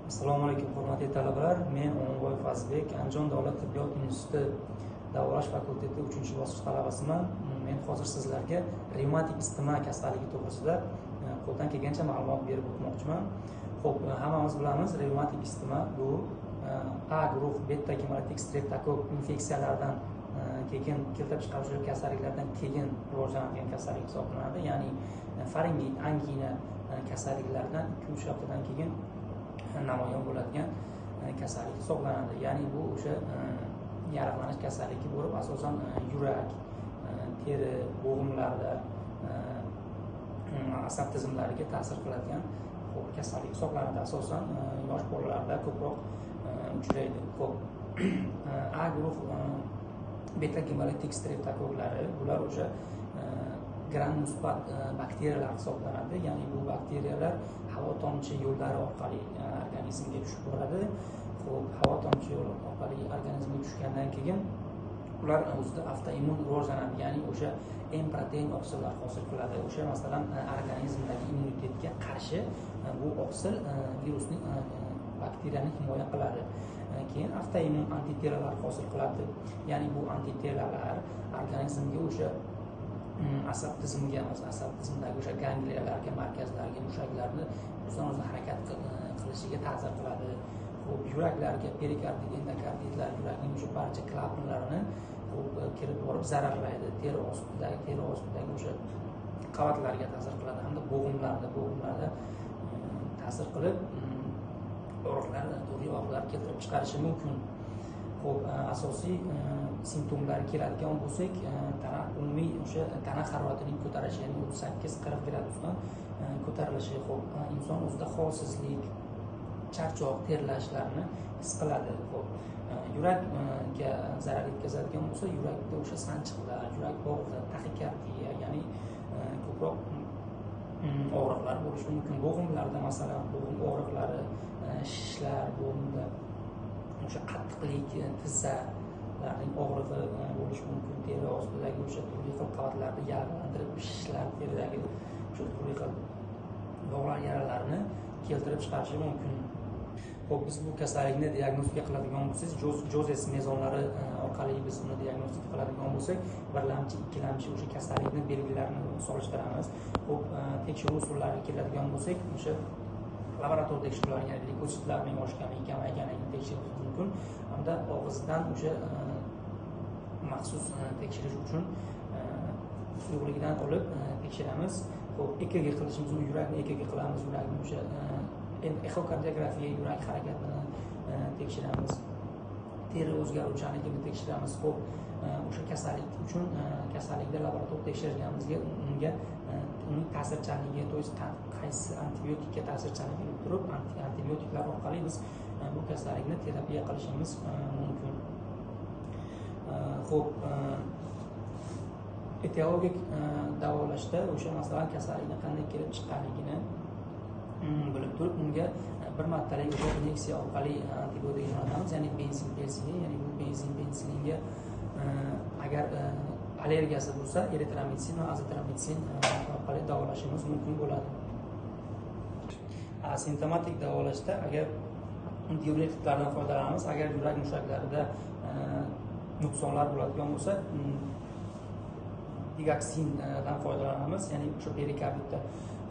Assalomu alaykum hurmatli talabalar. Men O'ng'oy Fazbek, Andijon davlat tibbiyot instituti davolash fakulteti 3-bosqich talabasiman. Men hozir sizlarga revmatik isitma kasalligi to'g'risida qo'ldan kelgancha ma'lumot berib o'tmoqchiman. Xo'p, hammamiz bilamiz, revmatik isitma bu A guruh beta gemolitik streptokok infeksiyalaridan keyin keltirib chiqaruvchi kasalliklardan keyin rivojlanadigan kasallik hisoblanadi. Ya'ni faringit, angina kasalliklaridan 2-3 haftadan keyin namoyon bo'ladigan kasallik hisoblanadi. Ya'ni bu o'sha yaraqlanish kasalligi bo'lib, asosan yurak, teri, bo'g'imlarda, asab tizimlariga ta'sir qiladigan kasallik hisoblanadi. Asosan yosh bolalarda ko'proq uchraydi. Xo'p, A guruh beta gemolitik streptokoklari, bular o'sha gram musbat bakteriyalar hisoblanadi. Ya'ni bu bakteriyalar havo tomchi yo'llari orqali organizmga tushib boradi. Xo'p, havo tomchi yo'li orqali organizmga tushgandan keyin ular o'zida avtoimmun rivojlanadi. Ya'ni o'sha M protein oqsillar hosil qiladi. O'sha masalan organizmdagi immunitetga qarshi bu oqsil virusning bakteriyani himoya qiladi. Keyin avtoimmun antiteralar hosil qiladi. Ya'ni bu antiteralar organizmga o'sha asab tizimidagi o'sha gangliyalarga, markazlarga, mushaklarni o'zidan-o'zi harakat qilishiga ta'sir qiladi. Xo'p, yuraklarga, perikardit, endokarditlar, yurakning o'sha barcha klapanlarini kirib borib zararlaydi. Teri ostidagi o'sha qavatlarga ta'sir qiladi hamda bo'g'imlarda ta'sir qilib turli og'riqlar keltirib chiqarishi mumkin. Xo'p, asosiy simptomlari keladigan bo'lsak, umumiy o'sha tana haroratining ko'tarilishi, ya'ni 38-40 gradusdan ko'tarilishi. Xo'p, inson o'zida holsizlik, charchoq, terlashlarni his qiladi. Xo'p, yurakga zarar yetkazadigan bo'lsa, yurakda o'sha sanchiqlar, yurak bog'ida taxikardiya, ya'ni ko'proq og'riqlar bo'lishi mumkin. Bo'g'imlarda masalan bo'g'im og'riqlari, shishlar, bo'g'imda o'sha qattiqlik, tizzalarning og'rig'i bo'lishi mumkin. Teri ostidagi o'sha turli xil qavatlarni yaralantirib, shishlar, teridagi o'sha turli xil yog'lar, yaralarni keltirib chiqarishi mumkin. Xo'p, biz bu kasallikni diagnostika qiladigan bo'lsak, Jozes mezonlari orqali biz uni diagnostika qiladigan bo'lsak, birlamchi, ikkilamchi o'sha kasallikni belgilarini solishtiramiz. Xo'p, tekshiruv usullariga keladigan bo'lsak, o'sha laborator tekshiruvlar, ya'ni leykositlarning oshganligi, kamayganligini tekshirish mumkin. Hamda og'izdan o'sha maxsus tekshirish uchun suyuqligidan olib tekshiramiz. Xo'p, EKG qilishimiz, yurakni EKG qilamiz, yurakni o'sha exokardiografiya, yurak harakatini tekshiramiz. Teri o'zgaruvchanligini tekshiramiz. Xo'p, o'sha kasallik uchun kasallikda laborator tekshirganimizga unga uning ta'sirchanligi, to есть qaysi antibiotikka ta'sirchanligini turib, antibiotiklar orqali biz bu kasallikni terapiya qilishimiz mumkin. Xo'p, etiologik davolashda o'sha masalan kasallikni qanday kelib chiqqanligini bilib turib, unga bir martalik o'sha inyeksiya orqali antibiotik jo'natamiz, ya'ni benzin, ya'ni bu benzinga agar allergiyasi bo'lsa, eritromitsin va azitromitsin orqali davolashimiz mumkin bo'ladi. Simptomatik davolashda agar diuretiklardan foydalanamiz, agar yurak mushaklarida nuqsonlar bo'ladigan bo'lsa, digoksindan foydalanamiz, ya'ni o'sha perikarditda.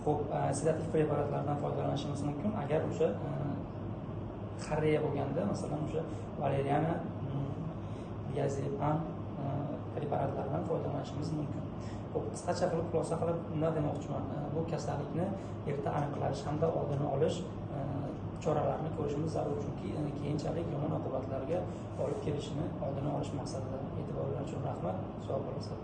Xo'p, sedativ preparatlardan foydalanishimiz mumkin. Agar o'sha xorreya bo'lganda, masalan, o'sha valeriana, diazepam preparatlaridan foydalanishimiz mumkin. Xo'p, qisqacha qilib xulosa qilib nima demoqchiman? Bu kasallikni erta aniqlash hamda oldini olish choralarini ko'rishimiz zarur, chunki keyinchalik yomon oqibatlarga olib kelishini oldini olish maqsadida. E'tiborlar uchun rahmat. Sog' bo'lasizlar.